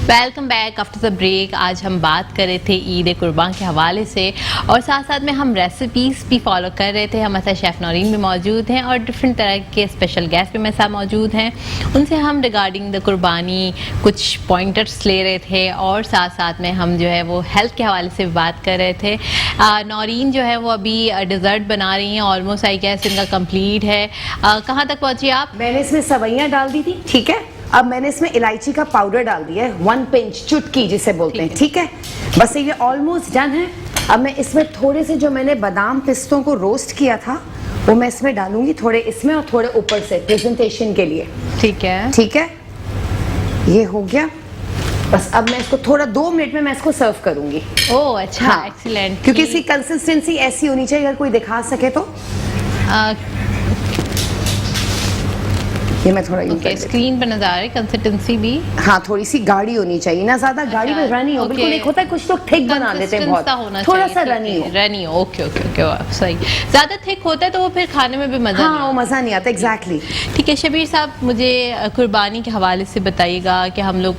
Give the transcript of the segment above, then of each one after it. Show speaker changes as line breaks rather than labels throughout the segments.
Welcome back after the break. आज हम बात कर रहे थे ईद कुर्बान के हवाले से और साथ साथ में हम रेसिपीज़ भी फॉलो कर रहे थे। हमारे साथ शेफ़ नौरीन भी मौजूद हैं और डिफरेंट तरह के स्पेशल गेस्ट भी मेरे साथ मौजूद हैं। उनसे हम रिगार्डिंग द कुर्बानी कुछ पॉइंटर्स ले रहे थे और साथ साथ में हम जो है वो हेल्थ के हवाले से भी बात कर रहे थे। नौरीन जो है वो अभी डिज़र्ट बना रही हैं, ऑलमोस्ट आई गेस इनका कंप्लीट है। कहाँ तक पहुँची आप?
मैंने इसमें सवैयाँ डाल दी थी, ठीक है। अब मैंने इसमें इलायची का पाउडर डाल दिया है, 1 पिंच, चुटकी जिसे बोलते हैं, ठीक है। बस ये ऑलमोस्ट डन है। अब मैं इसमें थोड़े से जो मैंने बादाम पिस्तों को रोस्ट किया था वो मैं इसमें डालूंगी, थोड़े इसमें और थोड़े ऊपर से प्रेजेंटेशन के लिए,
ठीक है।
ठीक है, ये हो गया। बस अब मैं इसको थोड़ा 2 मिनट में मैं इसको सर्व करूंगी।
ओह अच्छा,
हाँ,
एक्सीलेंट।
क्योंकि इसकी कंसिस्टेंसी ऐसी होनी चाहिए, अगर कोई दिखा सके तो। ये मैं थोड़ा
ओके, स्क्रीन पर नजर आ रही कंसिस्टेंसी भी।
हाँ, थोड़ी सी गाढ़ी होनी चाहिए, ना ज्यादा गाढ़ी में रनी हो। बिल्कुल एक होता है कुछ लोग थिक बना देते हैं, बहुत थोड़ा सा रनी हो।
ओके ओके ओके, सही। ज्यादा थिक होता है तो वो फिर खाने में भी मजा
हाँ, वो मजा नहीं आता। एग्जैक्टली।
ठीक है शबीर साहब, मुझे कुर्बानी के हवाले से बताइएगा कि हम लोग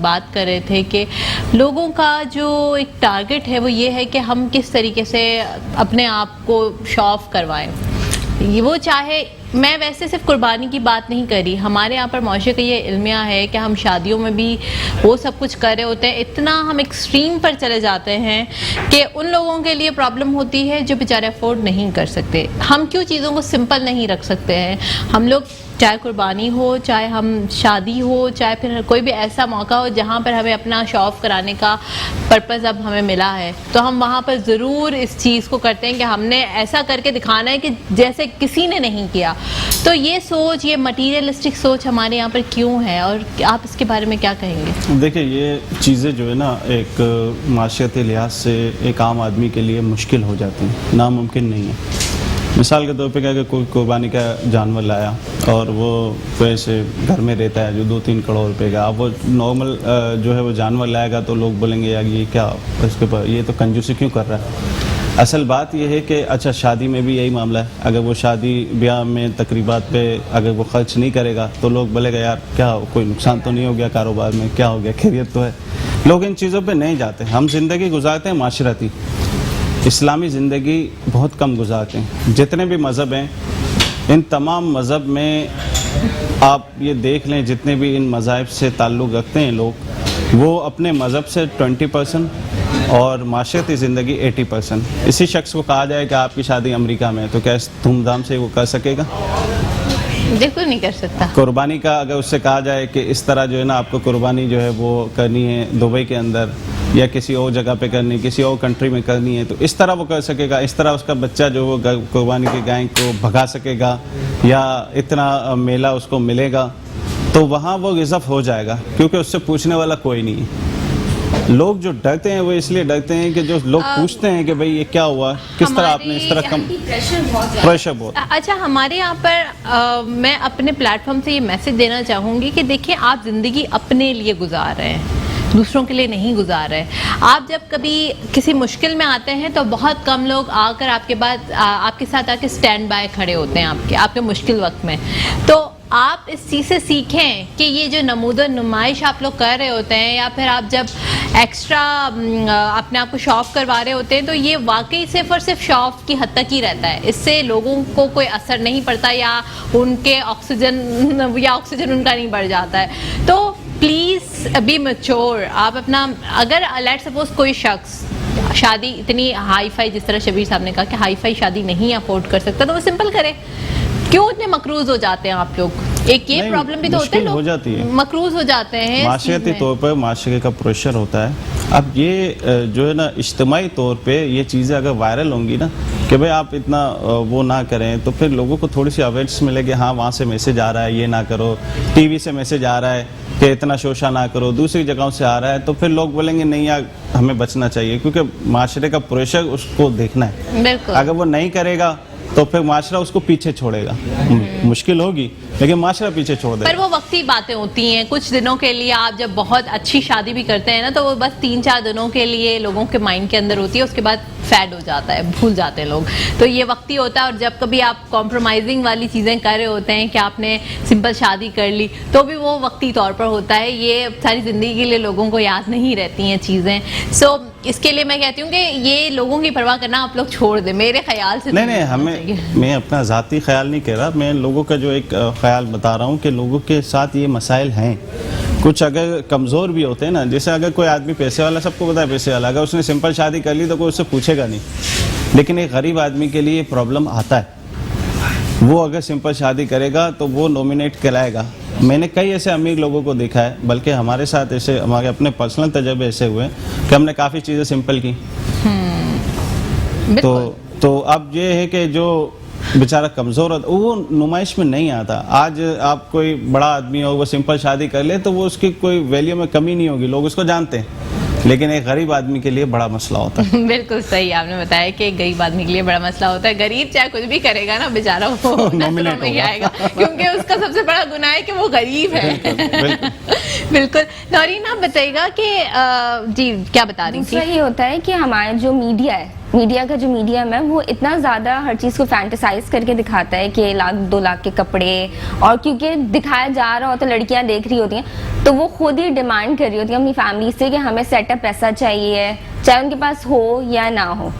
बात कर रहे थे कि लोगों का जो एक टारगेट है वो ये है कि हम किस तरीके से अपने आप को शो ऑफ करवाएं। वो चाहे, मैं वैसे सिर्फ कुर्बानी की बात नहीं करी, हमारे यहाँ पर मौशे का ये इल्मिया है कि हम शादियों में भी वो सब कुछ कर रहे होते हैं। इतना हम एक्सट्रीम पर चले जाते हैं कि उन लोगों के लिए प्रॉब्लम होती है जो बेचारे अफोर्ड नहीं कर सकते। हम क्यों चीज़ों को सिंपल नहीं रख सकते हैं? हम लोग चाहे कुर्बानी हो, चाहे हम शादी हो, चाहे फिर कोई भी ऐसा मौका हो जहाँ पर हमें अपना शो ऑफ कराने का पर्पज़ अब हमें मिला है, तो हम वहाँ पर ज़रूर इस चीज़ को करते हैं कि हमने ऐसा करके दिखाना है कि जैसे किसी ने नहीं किया। तो ये सोच, ये मटीरियलिस्टिक सोच हमारे यहाँ पर क्यों है और आप इसके बारे में क्या कहेंगे?
देखिए, ये चीज़ें जो है ना एक माशियती लिहाज से एक आम आदमी के लिए मुश्किल हो जाती हैं, नामुमकिन नहीं है। मिसाल के तौर पे क्या कि कोई कुर्बानी का जानवर लाया और वो वैसे घर में रहता है जो 2-3 करोड़ रुपए का, अब वो नॉर्मल जो है वो जानवर लाएगा तो लोग बोलेंगे यार ये क्या, इसके पर ये तो कंजूसी क्यों कर रहा है। असल बात ये है कि अच्छा, शादी में भी यही मामला है। अगर वो शादी ब्याह में तकरीबात पे अगर वो खर्च नहीं करेगा तो लोग बोलेगा यार क्या कोई नुकसान तो नहीं हो गया कारोबार में, क्या हो गया, खैरियत तो है। लोग इन चीज़ों पे नहीं जाते। हम जिंदगी गुजारते हैं माशरती, इस्लामी ज़िंदगी बहुत कम गुजारते हैं। जितने भी मज़हब हैं, इन तमाम मज़हब में आप ये देख लें, जितने भी इन मज़ाहिब से ताल्लुक़ रखते हैं लोग, वो अपने मज़हब से 20% और माशरती ज़िंदगी 80%। इसी शख्स को कहा जाए कि आपकी शादी अमेरिका में है तो क्या इस धूमधाम से वो कर सकेगा?
बिल्कुल नहीं कर सकता।
कुर्बानी का अगर उससे कहा जाए कि इस तरह जो है ना आपको कुर्बानी जो है वो करनी है दुबई के अंदर या किसी और जगह पे करनी, किसी और कंट्री में करनी है, तो इस तरह वो कर सकेगा? इस तरह उसका बच्चा जो वो कुर्बानी की गाय को भगा सकेगा या इतना मेला उसको मिलेगा? तो वहाँ वो रिजर्व हो जाएगा क्योंकि उससे पूछने वाला कोई नहीं है। लोग जो डरते हैं वो इसलिए डरते हैं कि जो लोग पूछते हैं कि भाई ये क्या हुआ, किस तरह आपने इस तरह कम प्रेशर बहुत।
अच्छा, हमारे यहाँ पर मैं अपने प्लेटफॉर्म से ये मैसेज देना चाहूँगी कि देखिए, आप ज़िंदगी अपने लिए गुजार रहे हैं, दूसरों के लिए नहीं गुजार रहे। आप जब कभी किसी मुश्किल में आते हैं तो बहुत कम लोग आकर आपके साथ आके स्टैंड बाय खड़े होते हैं आपके मुश्किल वक्त में। तो आप इस चीज़ से सीखें कि ये जो नुमाइश आप लोग कर रहे होते हैं या फिर आप जब एक्स्ट्रा अपने आप को शो ऑफ करवा रहे होते हैं, तो ये वाकई सिर्फ और सिर्फ शो ऑफ की हद तक ही रहता है। इससे लोगों को कोई असर नहीं पड़ता या उनके ऑक्सीजन उनका नहीं बढ़ जाता है। तो प्लीज़ बी मैच्योर। आप अपना, अगर लेट्स सपोज कोई शख्स शादी इतनी हाई फाई, जिस तरह शबीर साहब ने कहा कि हाई फाई शादी नहीं अफोर्ड कर सकता, तो वो सिंपल करे। क्यों इतने मकरूज हो जाते हैं आप लोग? एक ये प्रॉब्लम भी तो होता है, लोग
हो जाती है,
मकरूज हो जाते हैं।
माशरती तौर पर माशरे का प्रेशर होता है। अब ये जो है ना इज्तिमाई तौर पे ये चीज़ें अगर वायरल होंगी ना कि भाई आप इतना वो ना करें, तो फिर लोगों को थोड़ी सी अवेयरनेस मिलेगी। हाँ, वहाँ से मैसेज आ रहा है ये ना करो, टीवी से मैसेज आ रहा है कि इतना शोशा ना करो, दूसरी जगहों से आ रहा है, तो फिर लोग बोलेंगे नहीं यार हमें बचना चाहिए, क्योंकि माशरे का प्रेशर उसको देखना है। अगर वो नहीं करेगा तो फिर माशरा उसको पीछे छोड़ेगा। मुश्किल होगी लेकिन माशरा पीछे छोड़ दे।
पर वो वक्ती बातें होती हैं, कुछ दिनों के लिए आप जब बहुत अच्छी शादी भी करते हैं ना, तो वो बस 3-4 दिनों के लिए लोगों के माइंड के अंदर होती है, उसके बाद फैड हो जाता है, भूल जाते हैं लोग। तो ये वक्ती होता है, और जब कभी आप कॉम्प्रोमाइजिंग वाली चीज़ें कर रहे होते हैं कि आपने सिंपल शादी कर ली, तो भी वो वक्ती तौर पर होता है, ये सारी ज़िंदगी के लिए लोगों को याद नहीं रहती हैं चीज़ें। सो इसके लिए मैं कहती हूँ कि ये लोगों की परवाह करना आप लोग छोड़ दें, मेरे ख्याल से।
नहीं, हमें, मैं अपना ज़ाती ख्याल नहीं कह रहा, मैं लोगों का जो एक ख्याल बता रहा हूँ कि लोगों के साथ ये मसाइल हैं। कुछ अगर कमज़ोर भी होते हैं ना, जैसे अगर कोई आदमी पैसे वाला, सबको पता है पैसे वाला, अगर उसने सिंपल शादी कर ली तो कोई उससे पूछेगा नहीं, लेकिन एक गरीब आदमी के लिए प्रॉब्लम आता है। वो अगर सिंपल शादी करेगा तो वो नॉमिनेट कहलाएगा। मैंने कई ऐसे अमीर लोगों को देखा है, बल्कि हमारे साथ ऐसे, हमारे अपने पर्सनल तजर्बे ऐसे हुए कि हमने काफ़ी चीज़ें सिंपल की। तो अब ये है कि जो बेचारा कमज़ोर होता वो नुमाइश में नहीं आता। आज आप कोई बड़ा आदमी हो, वो सिंपल शादी कर ले तो वो उसकी कोई वैल्यू में कमी नहीं होगी, लोग उसको जानते हैं, लेकिन एक गरीब आदमी के लिए बड़ा मसला होता है।
बिल्कुल सही आपने बताया कि एक गरीब आदमी के लिए बड़ा मसला होता है। गरीब चाहे कुछ भी करेगा ना, बेचारा वो नजरों में ही आएगा, क्योंकि उसका सबसे बड़ा गुनाह है कि वो गरीब है। बिल्कुल। नौरीन, आप बताइएगा कि जी क्या बता रही थी?
ये होता है कि हमारा जो मीडिया है, मीडिया का जो मीडियम है, वो इतना ज़्यादा हर चीज़ को फैंटेसाइज करके दिखाता है कि 1-2 लाख के कपड़े, और क्योंकि दिखाया जा रहा होता है, लड़कियां देख रही होती हैं, तो वो खुद ही डिमांड कर रही होती हैं अपनी फैमिली से कि हमें सेटअप ऐसा चाहिए, चाहे उनके पास हो या ना हो।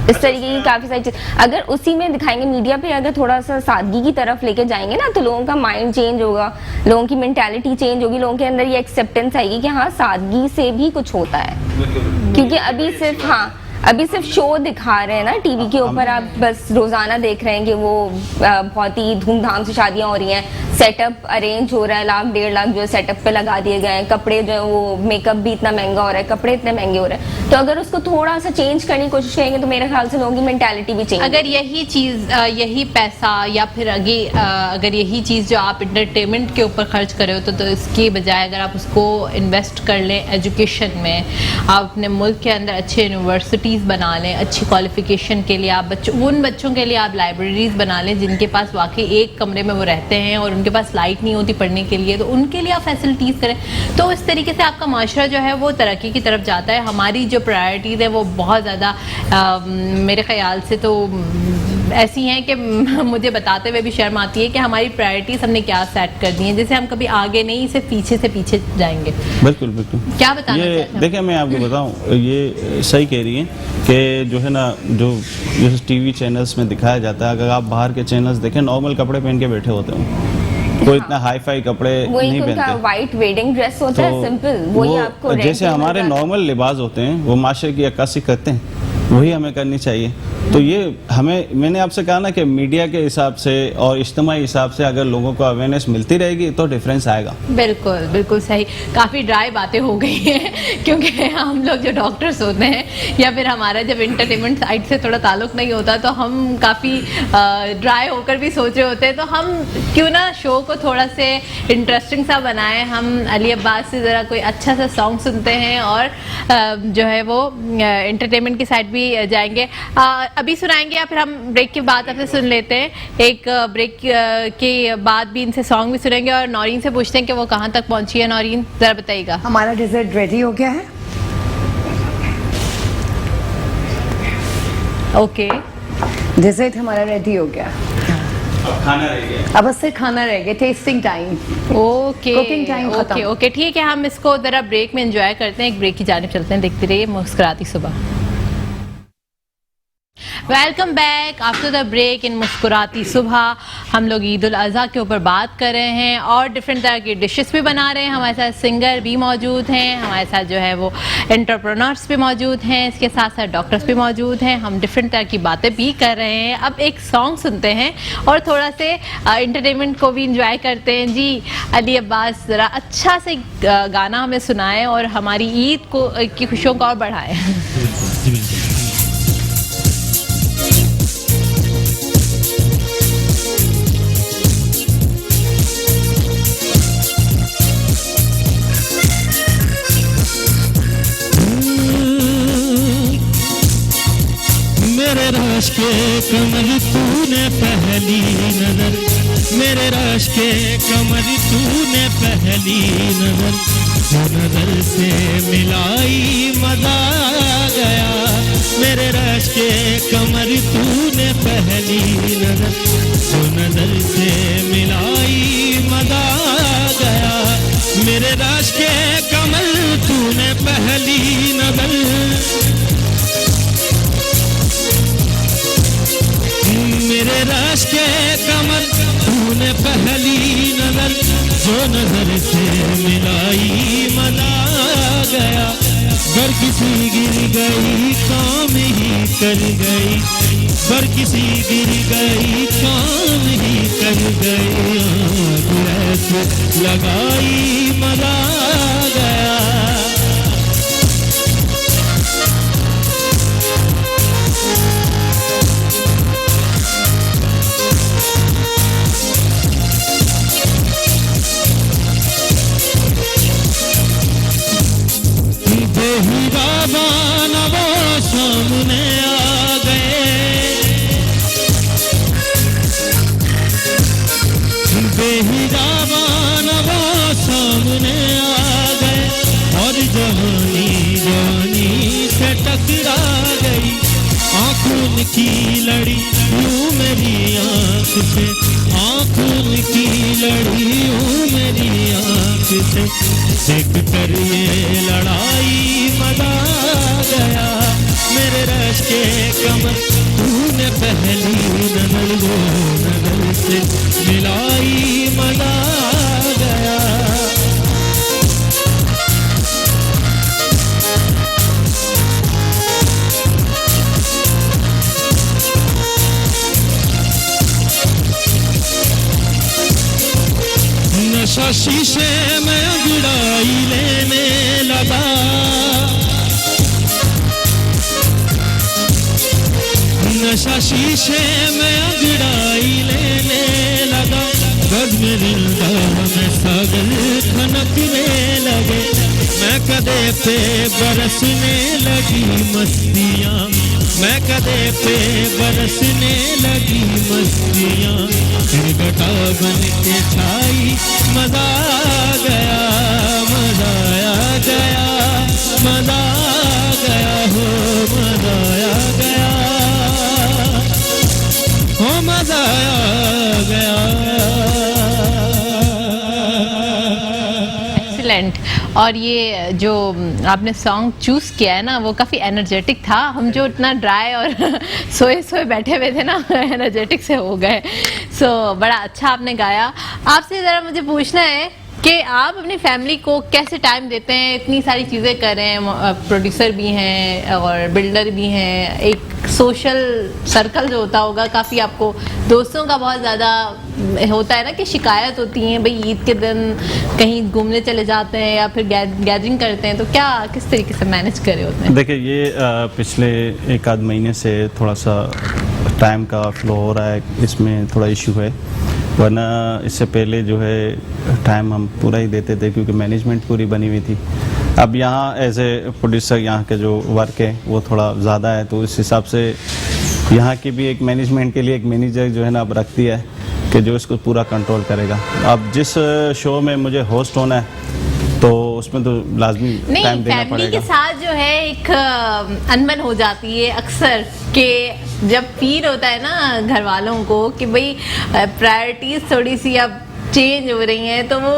इस तरीके की काफ़ी सारी चीज़ अगर उसी में दिखाएंगे, मीडिया पे अगर थोड़ा सा सादगी की तरफ लेके जाएंगे ना, तो लोगों का माइंड चेंज होगा, लोगों की मेंटालिटी चेंज होगी, लोगों के अंदर ये एक्सेप्टेंस आएगी कि हाँ, सादगी से भी कुछ होता है। क्योंकि अभी सिर्फ शो दिखा रहे हैं ना टीवी के ऊपर, आप बस रोजाना देख रहे हैं कि वो बहुत ही धूमधाम से शादियां हो रही हैं, सेटअप अरेंज हो रहा है, 1-1.5 लाख जो है सेटअप पे लगा दिए गए हैं, कपड़े जो है वो मेकअप भी इतना महंगा हो रहा है, कपड़े इतने महंगे हो रहे हैं। तो अगर उसको थोड़ा सा चेंज करने की कोशिश करेंगे तो मेरे ख्याल से लोगों की मेंटालिटी भी चेंज।
अगर यही चीज़, यही पैसा, या फिर अगर यही चीज़ जो आप इंटरटेनमेंट के ऊपर खर्च कर रहे हो, तो इसके बजाय अगर आप उसको इन्वेस्ट कर लें एजुकेशन में, आप अपने मुल्क के अंदर अच्छे यूनिवर्सिटीज़ बना लें, अच्छी क्वालिफिकेशन के लिए आप उन बच्चों के लिए आप लाइब्रेरीज बना लें जिनके पास वाकई एक कमरे में वो रहते हैं और उनके पास लाइट नहीं होती पढ़ने के लिए, तो उनके लिए आप फैसिलिटीज़ करें। तो इस तरीके से आपका माशरा जो है वो तरक्की की तरफ जाता है। हमारी जो प्रायोरिटीज़ है वो बहुत ज़्यादा मेरे ख्याल से तो ऐसी हैं कि मुझे बताते हुए भी शर्म आती है कि हमारी प्रायोरिटीज हमने क्या सेट कर दी हैं, जैसे हम कभी आगे नहीं, सिर्फ पीछे से पीछे जाएंगे।
बिल्कुल बिल्कुल।
क्या बताना चाहते हैं?
देखिए, मैं आपको बताऊं, ये सही कह रही हैं कि जो है ना, जो जैसे टीवी चैनल्स में दिखाया जाता है, अगर आप बाहर के चैनल्स देखें, नॉर्मल कपड़े पहन के बैठे होते हैं, कोई इतना हाई फाई कपड़े नहीं पहनते,
व्हाइट वेडिंग ड्रेस होता है, सिंपल, वही आपको
जैसे हमारे नॉर्मल लिबास होते हैं, वो माशरे की अक्कासी करते हैं, वही हमें करनी चाहिए। तो ये हमें, मैंने आपसे कहा ना कि मीडिया के हिसाब से और इज्तिमाई हिसाब से अगर लोगों को अवेयरनेस मिलती रहेगी तो डिफरेंस आएगा।
बिल्कुल बिल्कुल सही। काफ़ी ड्राई बातें हो गई हैं क्योंकि हम लोग जो डॉक्टर्स होते हैं या फिर हमारा जब इंटरटेनमेंट साइड से थोड़ा ताल्लुक नहीं होता तो हम काफ़ी ड्राई होकर भी सोच रहे होते हैं। तो हम क्यों ना शो को थोड़ा से इंटरेस्टिंग सा बनाएं। हम अली अब्बास से ज़रा कोई अच्छा सा सॉन्ग सुनते हैं और जो है वो इंटरटेनमेंट की साइड भी जाएंगे। अभी सुनाएंगे या फिर हम ब्रेक के बाद आपसे सुन लेते हैं। एक ब्रेक के बाद भी इनसे सॉन्ग भी सुनेंगे और नौरीन से पूछते हैं कि वो कहाँ तक पहुंची है। नौरीन, जरा बताइएगा।
हमारा डिजर्ट रेडी हो गया है।
ओके,
डिजर्ट हमारा रेडी हो गया,
खाना रह गया,
अब बस सिर्फ खाना रह गया, testing time.
Okay,
cooking time खत्म।
ओके, ठीक है, हम इसको जरा ब्रेक में एंजॉय करते हैं। एक ब्रेक की जानिब चलते हैं। देखते रहिए Muskurati Subah. Welcome back after the break in Muskurati Subah. हम लोग ईद उल अज़हा के ऊपर बात कर रहे हैं और डिफरेंट तरह की डिशेस भी बना रहे हैं। हमारे साथ सिंगर भी मौजूद हैं, हमारे साथ जो है वो एंटरप्रेन्योर्स भी मौजूद हैं, इसके साथ साथ डॉक्टर्स भी मौजूद हैं। हम डिफरेंट तरह की बातें भी कर रहे हैं। अब एक सॉन्ग सुनते हैं और थोड़ा से एंटरटेनमेंट को भी इंजॉय करते हैं। जी अली अब्बास, ज़रा अच्छा से गाना हमें सुनाएं और हमारी ईद को की खुशियों को और बढ़ाएं।
मेरे रश के कमल तूने पहली नजर मेरे रश के कमर तूने पहली नजर जो नजर से मिलाई मजा आ गया। मेरे रश के कमर तूने पहली नजर जो नजर से मिलाई मजा आ गया। मेरे रश के कमर तूने पहली नजर मेरे रश के कमर तूने पहली नजर जो नजर से मिलाई मजा आ गया। बर किसी गिर गई काम ही कर गई, बर किसी गिर गई काम ही कर गई। आग ऐसे लगाई मजा आ गया। बेहिराबान वो सामने आ गए, बेहिराबान वो सामने आ गए और जवानी जवानी से टकरा गई। आंखों की लड़ी यूं मेरी आंख से, आंखों की लड़ी यूं मेरी आंख से देख कर ये लड़ाई मजा आ गया। मेरे रश के कमर तूने पहली नजर वो नजर से मिलाई मजा आ गया। नशा शीशे में अंगड़ाई लेने लगा, नशा शीशे में अंगड़ाई लेने लगा। बज़्म ज़िंदा में सागर खनकने लगे, मैं कदे पे बरसने लगी मस्तियाँ, मैं कदे पे बरसने लगी मस्तियाँ। फिर घटा बन के छाई मजा आ गया, मजा आ गया, मजा आ गया, हो मजा आ गया, हो मजा आ गया।
एक्सीलेंट। और ये जो आपने सॉन्ग चूज़ किया है ना वो काफ़ी एनर्जेटिक था। हम जो इतना ड्राई और सोए सोए बैठे हुए थे ना एनर्जेटिक से हो गए। सो बड़ा अच्छा आपने गाया। आपसे ज़रा मुझे पूछना है कि आप अपनी फैमिली को कैसे टाइम देते हैं? इतनी सारी चीज़ें कर रहे हैं, प्रोड्यूसर भी हैं और बिल्डर भी हैं, एक सोशल सर्कल जो होता होगा काफ़ी, आपको दोस्तों का बहुत ज़्यादा होता है ना कि शिकायत होती है भाई ईद के दिन कहीं घूमने चले जाते हैं या फिर गैदरिंग करते हैं, तो क्या किस तरीके से मैनेज करे होते हैं?
देखिए ये पिछले एक आध महीने से थोड़ा सा टाइम का फ्लो हो रहा है, इसमें थोड़ा इशू है, वरना इससे पहले जो है टाइम हम पूरा ही देते थे क्योंकि मैनेजमेंट पूरी बनी हुई थी। अब यहाँ एज ए प्रोड्यूसर यहाँ के जो वर्क है वो थोड़ा ज़्यादा है, तो इस हिसाब से यहाँ की भी एक मैनेजमेंट के लिए एक मैनेजर जो है ना अब रखती है कि जो इसको पूरा कंट्रोल करेगा। अब जिस शो में मुझे होस्ट होना है तो उसमें तो लाजमी टाइम देना पड़ेगा।
फैमिली के साथ जो है एक अनबन हो जाती है अक्सर कि जब फील होता है ना घर वालों को कि भाई प्रायोरिटीज थोड़ी सी अब चेंज हो रही हैं, तो वो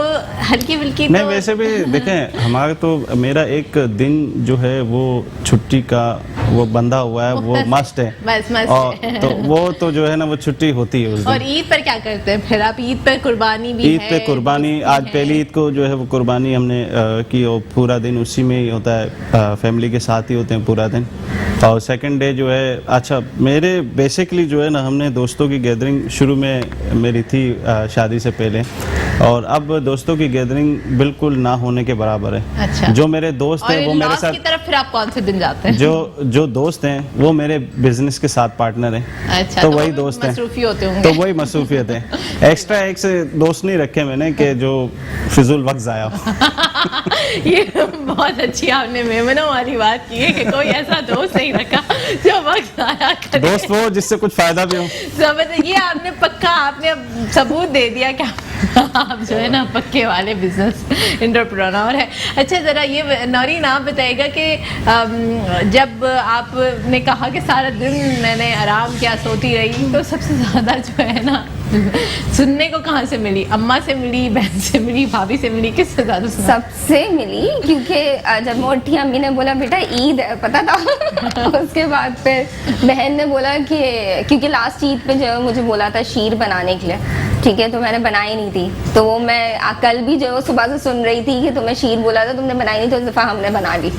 हल्की फुल्की
नहीं,
तो
वैसे भी देखें हमारा तो मेरा एक दिन जो है वो छुट्टी का वो बंधा हुआ है, वो मस्ट है,
बस मस्ट
और
है।
तो वो तो जो है ना वो छुट्टी होती है उस दिन।
और ईद पर क्या करते हैं फिर आप? ईद पर कुर्बानी भी
ईद पे कुर्बानी, आज पहली ईद को जो है वो कुर्बानी हमने की और पूरा दिन उसी में ही होता है, फैमिली के साथ ही होते हैं पूरा दिन। और सेकंड डे जो है, अच्छा मेरे बेसिकली जो है ना हमने दोस्तों की गैदरिंग शुरू में मेरी थी शादी से पहले, और अब दोस्तों की गैदरिंग बिल्कुल ना होने के बराबर है।
अच्छा।
जो मेरे दोस्त हैं वो मेरे साथ
की तरफ फिर आप कौन से दिन जाते हैं?
जो दोस्त हैं वो मेरे बिजनेस के साथ पार्टनर हैं।
अच्छा,
तो वही दोस्त हैं,
मसरूफी होते होंगे।
तो वही मसरूफियत है। एक्स्ट्रा एक से दोस्त नहीं रखे मैंने कि जो फिजूल वक्त जाया हो।
ये बहुत अच्छी आपने मेमनों वाली बात की है कि कोई ऐसा दोस्त नहीं रखा जो वक्त ज़ाया करे।
दोस्त वो जिससे कुछ फायदा भी हो।
समझ, ये आपने पक्का आपने अब सबूत दे दिया कि आप जो है ना पक्के वाले बिजनेस एंटरप्रेन्योर है। अच्छा, ज़रा ये नौरीन आप बताइएगा कि जब आपने कहा कि सारा दिन मैंने आराम किया, सोती रही, तो सबसे ज़्यादा जो है ना सुनने को कहाँ से मिली? अम्मा से मिली, बहन से मिली, भाभी से मिली, किससे ज़्यादा सुना?
सबसे मिली, क्योंकि जब मैं उठी अम्मी ने बोला बेटा ईद है, पता था। उसके बाद फिर बहन ने बोला कि क्योंकि लास्ट ईद पे जो मुझे बोला था शीर बनाने के लिए, ठीक है, तो मैंने बनाई नहीं थी, तो वो मैं कल भी जो सुबह से सुन रही थी कि तुम्हें शीर बोला था, तुमने बनाई नहीं, तो इस दफ़ा हमने बना ली।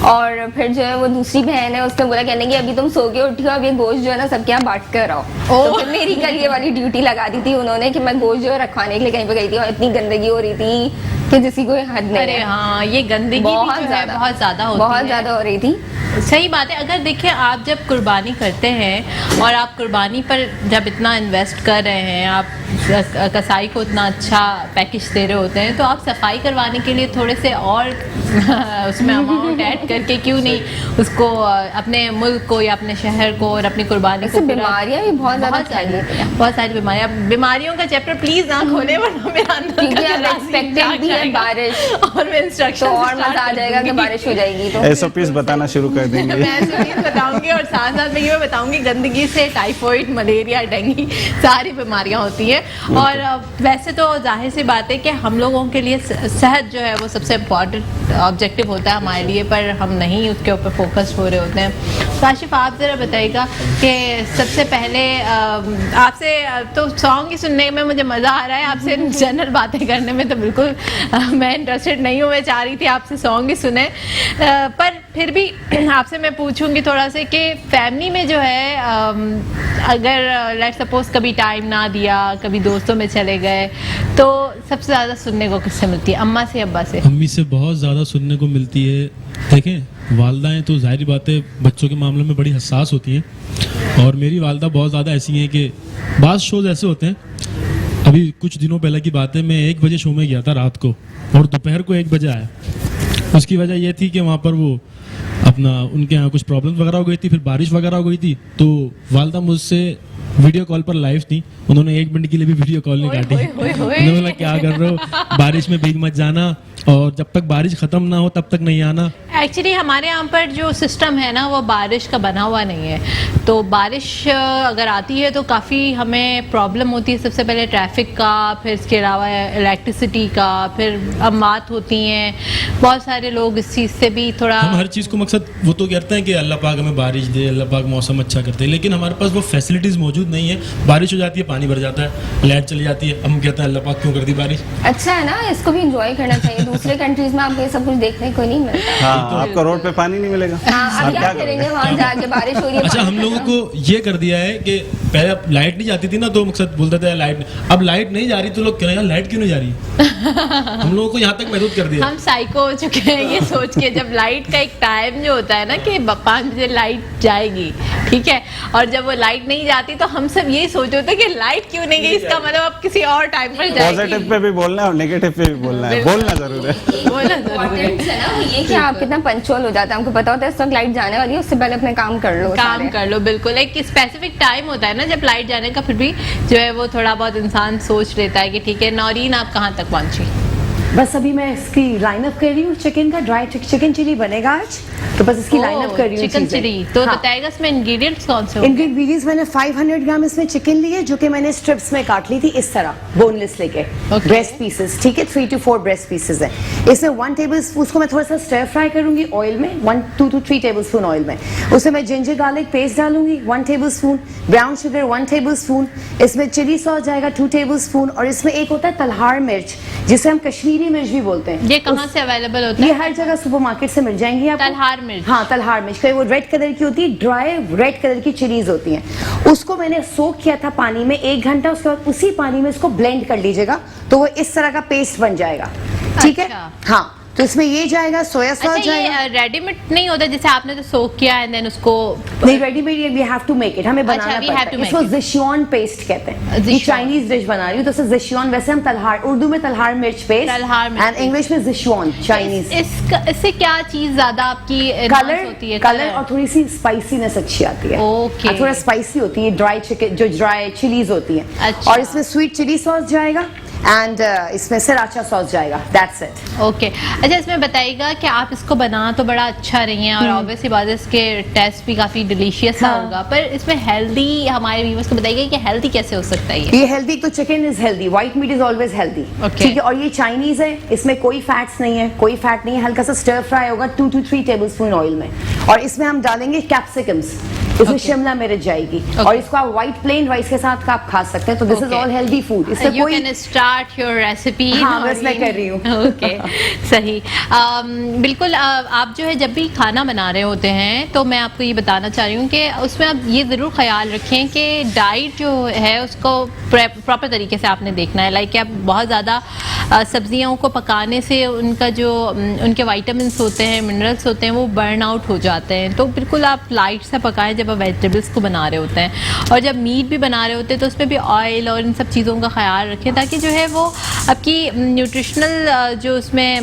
और फिर जो है वो दूसरी बहन है, उसने बोला कहने की अभी तुम सो के उठी हो, अब ये गोश्त जो है ना सबके यहाँ बांट कर आओ। तो फिर मेरी कल ये वाली ड्यूटी लगा दी थी उन्होंने कि मैं गोश्त जो है रखवाने के लिए कहीं पे गई थी, और इतनी गंदगी हो रही थी कि जिसकी कोई हद नहीं।
अरे हाँ, ये गंदगी
बहुत
भी जो है
ज़्यादा
बहुत ज़्यादा होती
बहुत
है।
ज़्यादा हो रही थी।
सही बात है। अगर देखिए, आप जब कुर्बानी करते हैं और आप कुर्बानी पर जब इतना इन्वेस्ट कर रहे हैं, आप कसाई को इतना अच्छा पैकेज दे रहे होते हैं, तो आप सफाई करवाने के लिए थोड़े से और उसमें अमाउंट ऐड करके क्यों नहीं उसको अपने मुल्क को या अपने शहर को और अपनी कुर्बानी को।
बीमारियां भी बहुत
सारी बीमारियों का चैप्टर प्लीज ना खोले, वरना मेरा अंदर
क्योंकि अब एक्सपेक्टेड भी है बारिश,
और मैं इंस्ट्रक्शन
तो और मजा आ जाएगा कि बारिश हो जाएगी। तो
SOPs बताना शुरू कर देंगे।
मैं SOPs बताऊंगी, और साथ साथ में ये बताऊंगी गंदगी से टाइफाइड, मलेरिया, डेंगू सारी बीमारियां होती हैं। और वैसे तो जाहिर सी बात है कि हम लोगों के लिए सेहत जो है वो सबसे इम्पॉर्टेंट ऑब्जेक्टिव होता है हमारे लिए, पर हम नहीं उसके ऊपर फोकस हो रहे होते हैं। काशिफ, आप ज़रा बताइएगा कि सबसे पहले आपसे तो सॉन्ग ही सुनने में मुझे मज़ा आ रहा है, आपसे जनरल बातें करने में तो बिल्कुल मैं इंटरेस्टेड नहीं हूँ। मैं चाह रही थी आपसे सॉन्ग ही सुने, पर फिर भी आपसे मैं पूछूंगी थोड़ा सा कि फैमिली में जो है अगर लेट सपोज कभी टाइम ना दिया, कभी दोस्तों में चले गए, तो सबसे ज़्यादा सुनने को किससे मिलती है? अम्मा से, अब्बा से?
अम्मी से बहुत ज़्यादा सुनने को मिलती है। देखें, वालदाएँ तो जाहिर बात है बच्चों के मामले में बड़ी हसास होती हैं, और मेरी वालदा बहुत ज़्यादा ऐसी हैं कि बाज़ शोज़ ऐसे होते हैं। अभी कुछ दिनों पहले की बात है, मैं 1 बजे शो में गया था रात को, और दोपहर को 1 बजे आया। उसकी वजह ये थी कि वहाँ पर वो अपना उनके यहाँ कुछ प्रॉब्लम्स वगैरह हो गई थी, फिर बारिश वगैरह हो गई थी, तो वालदा मुझसे वीडियो कॉल पर लाइव थी। उन्होंने 1 मिनट के लिए भी वीडियो कॉल नहीं काटी। उन्होंने बोला क्या कर रहे हो, बारिश में भीग मत जाना, और जब तक बारिश ख़त्म ना हो तब तक नहीं आना।
एक्चुअली हमारे यहाँ पर जो सिस्टम है ना वो बारिश का बना हुआ नहीं है, तो बारिश अगर आती है तो काफ़ी हमें प्रॉब्लम होती है। सबसे पहले ट्रैफिक का, फिर इसके अलावा इलेक्ट्रिसिटी का, फिर अमवात होती हैं, बहुत सारे लोग इस चीज़ से भी थोड़ा।
हम हर चीज़ को मकसद वो तो कहते हैं कि अल्लाह पाक हमें बारिश दे, अल्लाह पाक मौसम अच्छा करते हैं, लेकिन हमारे पास वो फैसिलिटीज़ मौजूद नहीं है। बारिश हो जाती है, पानी भर जाता है, लाइट चली जाती है, हम कहते हैं अल्लाह पाक क्यों कर दी बारिश।
अच्छा है ना, इसको भी एंजॉय करना चाहिए। दूसरे कंट्रीज में आपको ये सब कुछ देखने को नहीं मिलता।
हाँ, आपका रोड पे पानी नहीं मिलेगा।
हाँ, अब क्या करेंगे वहाँ जाके, बारिश हो रही है।
अच्छा, हम लोगों को ये कर दिया है कि पहले लाइट नहीं जाती थी ना, तो मकसद बोलते थे लाइट, अब लाइट नहीं जा रही तो लोग कह रहे हैं लाइट क्यों नहीं जा रही। हम लोगों को यहाँ तक महदूद कर दिया।
हम साइको हो चुके हैं ये सोच के, जब लाइट का एक टाइम जो होता है ना कि 5 बजे लाइट जाएगी, ठीक है, और जब वो लाइट नहीं जाती तो हम सब यही सोच होते कि लाइट क्यों नहीं गई, इसका मतलब अब किसी और टाइम पर जाएगी।
पॉजिटिव पे भी बोलना है और नेगेटिव पे भी बोलना है, बोलना जरूर है।
बोलना जरूर है।
है ना, ये कि आप कितना पंचुअल हो जाते हैं, हमको पता होता है इस वक्त लाइट जाने वाली है, उससे पहले अपने काम कर लो।
काम कर लो, बिल्कुल। एक स्पेसिफिक टाइम होता है ना जब लाइट जाने का, फिर भी जो है वो थोड़ा बहुत इंसान सोच लेता है कि ठीक है। नौरीन, आप कहाँ तक पहुँची?
बस अभी मैं इसकी लाइनअप कर रही हूँ। चिकन का ड्राई चिकन चिली बनेगा आज, तो बस इसकी लाइनअप कर रही हूँ।
चिकन चिली तो बताएगा इसमें इंग्रेडिएंट्स कौन से होंगे?
इंग्रेडिएंट्स मैंने 500 ग्राम इसमें चिकन ली है, जो कि मैंने स्ट्रिप्स में काट ली थी इस तरह, बोनलेस लेके। ब्रेस्ट पीसेस, ठीक है, 3 to 4 ब्रेस्ट पीसेस है इसमें। 1 टेबल स्पून उसको मैं थोड़ा सा स्टर फ्राई करूंगी ऑयल में, 2 to 3 टेबल स्पून ऑयल में। उसमें मैं जिंजर गार्लिक पेस्ट डालूंगी 1 table spoon, brown sugar 1 table spoon, इसमें चिली सॉस जाएगा 2 टेबल स्पून, और इसमें एक होता है तलहार मिर्च, जिसे हम कश्मीरी मिर्च भी बोलते हैं।
ये कहाँ से अवेलेबल होता है?
ये हर जगह सुपरमार्केट से मिल जाएंगी आपको।
तलहार मिर्च?
हाँ, तलहार मिर्च का वो रेड कलर की होती है, ड्राई रेड कलर की चिलीज होती हैं। उसको मैंने सोक किया था पानी में 1 घंटा, उसके बाद उसी पानी में इसको ब्लेंड कर लीजिएगा, तो वो इस तरह का पेस्ट बन जाएगा, ठीक है।
अच्छा।
हाँ, तो इसमें ये जाएगा, सोया सॉस
अच्छा,
जाएगा।
ये रेडीमेड नहीं होता जैसे आपने तो सोक किया एंड देन उसको
नहीं, readymade we have to make it, हमें बनाना
we have
पड़ता
to
है।
make
इसको
it.
ज़िशियन पेस्ट कहते हैं। ये
ज़िशियन।
चाइनीज डिश बना रही हूँ तो उसे ज़िशियन, वैसे हम तलहार, उर्दू में तलहार मिर्च पेस्ट
तलहार मिर्च
एंड इंग्लिश में ज़िशियन चाइनीज।
इससे क्या चीज ज्यादा आपकी enhance होती है?
कलर और थोड़ी सी स्पाइसीनेस अच्छी आती है।
Okay.
और थोड़ा स्पाइसी होती है, ड्राई चिकन जो ड्राई चिलीज होती है।
अच्छा।
और इसमें स्वीट चिली सॉस जाएगा एंड इसमें सराचा सॉस जाएगा, दैट्स इट।
ओके अच्छा, इसमें बताइएगा कि आप इसको बना तो बड़ा अच्छा रही हैं और ऑब्वियसली बात है इसके टेस्ट भी काफी डिलीशियस
हाँ।
होगा, पर इसमें हेल्दी हमारे व्यूअर्स को बताइए कि हेल्दी कैसे हो सकता है
ये हेल्दी, तो chicken is healthy, white meat is always healthy.
Okay.
ठीक है, और ये चाइनीज है, इसमें कोई फैट्स नहीं है, कोई फैट नहीं है, हल्का सा स्टर फ्राई होगा 2 to 3 टेबलस्पून ऑयल में, और इसमें हम डालेंगे कैप्सिकम्स, इसमें
Okay.
शिमला मिर्च जाएगी,
Okay.
और इसको आप व्हाइट प्लेन राइस के साथ आप खा सकते हैं। तो this is all healthy food, इससे
यू
कोई
कैन स्टार्ट योर रेसिपी।
हाँ, बस मैं कर रही हूँ।
ओके सही। बिल्कुल आप जो है जब भी खाना बना रहे होते हैं तो मैं आपको ये बताना चाह रही हूँ कि उसमें आप ये ज़रूर ख्याल रखें कि डाइट जो है उसको प्रॉपर तरीके से आपने देखना है। लाइक आप बहुत ज़्यादा सब्जियों को पकाने से उनका जो उनके वाइटामिन्स होते हैं, मिनरल्स होते हैं, वो बर्न आउट हो जाते हैं। तो बिल्कुल आप लाइट सा पकाएं जब आप वेजिटेबल्स को बना रहे होते हैं, और जब मीट भी बना रहे होते हैं तो उसमें भी ऑयल और इन सब चीज़ों का ख्याल रखें ताकि जो है वो आपकी न्यूट्रिशनल जो उसमें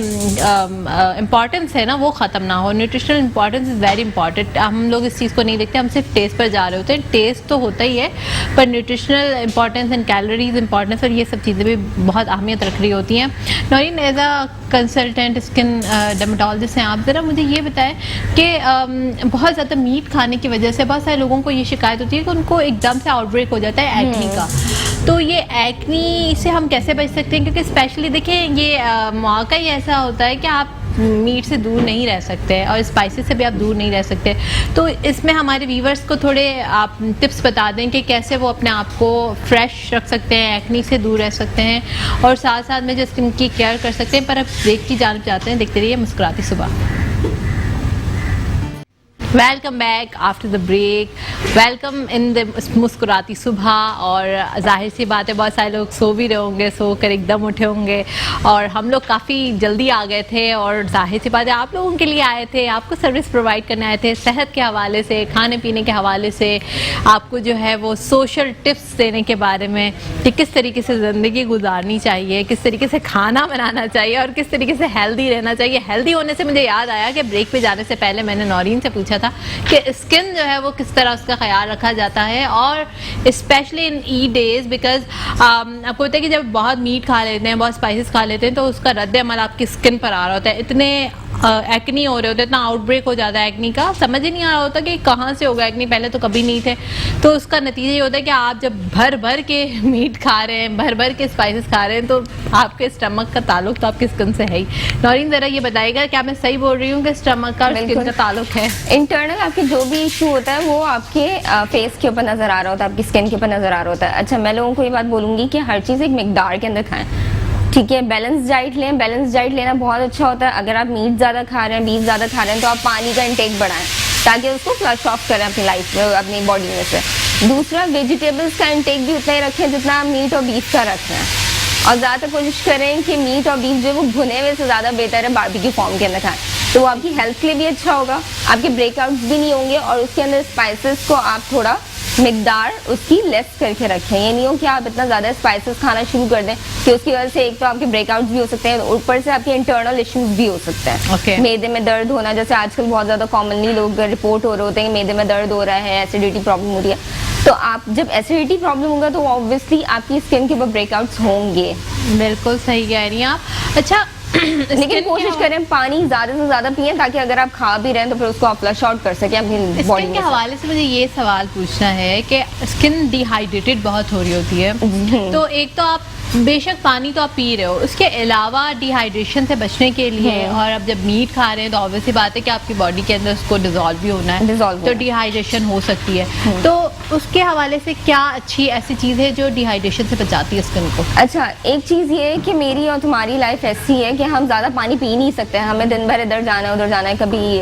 इम्पॉर्टेंस है ना वो ख़त्म ना हो। Nutritional importance is very important. हम लोग इस चीज़ को नहीं देखते, हम सिर्फ टेस्ट पर जा रहे होते हैं। टेस्ट तो होता ही है, पर nutritional importance and calories importance और ये सब चीज़ें भी बहुत अहमियत रख रही होती हैं। Noreen, as a consultant skin dermatologist हैं आप, ज़रा मुझे ये बताएं कि बहुत ज़्यादा मीट खाने की वजह से बहुत सारे लोगों को ये शिकायत होती है कि उनको एकदम से आउटब्रेक हो जाता है एक्नी का। तो ये एक्नी से हम कैसे बच सकते हैं? क्योंकि स्पेशली देखिए ये मौका ही ऐसा होता है कि आप मीट से दूर नहीं रह सकते और स्पाइसी से भी आप दूर नहीं रह सकते। तो इसमें हमारे व्यूवर्स को थोड़े आप टिप्स बता दें कि कैसे वो अपने आप को फ्रेश रख सकते हैं, एक्नी से दूर रह सकते हैं और साथ साथ में जो स्किन की केयर कर सकते हैं। पर अब ब्रेक की जानब चाहते हैं, देखते रहिए Muskurati Subah. Welcome back after the break, welcome in the Muskurati Subah. और जाहिर सी बात है बहुत सारे लोग सो भी रहे होंगे, सो कर एकदम उठे होंगे, और हम लोग काफ़ी जल्दी आ गए थे और जाहिर सी बात है आप लोगों के लिए आए थे, आपको सर्विस प्रोवाइड करने आए थे। सेहत के हवाले से, खाने पीने के हवाले से आपको जो है वो सोशल टिप्स देने के बारे में कि किस तरीके से ज़िंदगी गुजारनी चाहिए, किस तरीके से खाना बनाना चाहिए और किस तरीके से हेल्दी रहना चाहिए। हेल्दी होने से मुझे याद आया कि ब्रेक पे जाने से पहले मैंने नौरीन से पूछा था कि स्किन जो है वो किस तरह उसका ख्याल रखा जाता है, और specially in E days, because आपको पता है कि जब बहुत मीट खा लेते हैं, बहुत स्पाइसेस खा लेते हैं, तो उसका रद्द अमल आपकी स्किन पर आ रहा होता है। इतने एक्नी हो रहे होते हैं, इतना आउटब्रेक हो जाता है एक्नी का, समझ ही नहीं आ रहा होता कि कहाँ से होगा एक्नी, पहले तो कभी नहीं थे। तो उसका नतीजा ये होता है कि आप जब भर भर के मीट खा रहे हैं, भर भर के स्पाइसेस खा रहे हैं, तो आपके स्टमक का ताल्लुक तो आपकी स्किन से है ही। नौरीन, ज़रा ये बताइएगा क्या मैं सही बोल रही हूँ कि स्टमक का स्किन का ताल्लुक है?
इंटरनल आपके जो भी इशू होता है वो आपके फेस के ऊपर नजर आ रहा होता है, आपकी स्किन के ऊपर नजर आ रहा होता है। अच्छा, मैं लोगों को ये बात बोलूंगी कि हर चीज़ एक मिकदार के अंदर खाएं, ठीक है। बैलेंस डाइट लें, बैलेंस डाइट लेना बहुत अच्छा होता है। अगर आप मीट ज़्यादा खा रहे हैं, बीफ ज़्यादा खा रहे हैं, तो आप पानी का इंटेक बढ़ाएं ताकि उसको फ्लश ऑफ करें अपनी लाइफ में, अपनी बॉडी में से। दूसरा, वेजिटेबल्स का इंटेक भी उतना ही रखें जितना आप मीट और बीफ का रख रहे हैं, और ज़्यादातर कोशिश करें कि मीट और बीफ जो है वो भुने हुए से ज़्यादा बेहतर है बारबेक्यू फॉर्म के अंदर खाएं, तो वो आपकी हेल्थ के लिए भी अच्छा होगा, आपके ब्रेकआउट्स भी नहीं होंगे, और उसके अंदर स्पाइसेस को आप थोड़ा मिकदार उसकी लेस करके रखें। ये नहीं हो कि आप इतना ज़्यादा स्पाइसेस खाना शुरू कर दें कि उसकी वजह से एक तो आपके ब्रेकआउट्स भी हो सकते हैं, ऊपर से आपके इंटरनल इश्यूज भी हो सकते हैं।
Okay.
मैदे में दर्द होना, जैसे आजकल बहुत ज़्यादा कॉमनली लोग रिपोर्ट हो रहे होते हैं कि मैदे में दर्द हो रहा है, एसिडिटी प्रॉब्लम हो रही है। तो आप जब एसिडिटी प्रॉब्लम होगा तो ऑब्वियसली आपकी स्किन के ऊपर ब्रेकआउट्स होंगे।
बिल्कुल सही कह रही हैं आप। अच्छा
लेकिन कोशिश करें पानी ज़्यादा से ज़्यादा पिए ताकि अगर आप खा भी रहे हैं तो फिर उसको आप फ्लश आउट कर सकें अपनी बॉडी
स्किन के
में।
हवाले से मुझे ये सवाल पूछना है कि स्किन डिहाइड्रेटेड बहुत हो रही होती है, तो एक तो आप बेशक पानी तो आप पी रहे हो, उसके अलावा डिहाइड्रेशन से बचने के लिए, और अब जब मीट खा रहे हैं तो ऑब्वियसली बात है कि आपकी बॉडी के अंदर उसको डिजोल्व भी होना है, तो डिहाइड्रेशन हो सकती है। तो उसके हवाले से क्या अच्छी ऐसी चीज़ है जो डिहाइड्रेशन से बचाती है स्किन को?
अच्छा, एक चीज़ ये है कि मेरी और तुम्हारी लाइफ ऐसी है कि हम ज़्यादा पानी पी नहीं सकते हैं, हमें दिन भर इधर जाना है उधर जाना है, कभी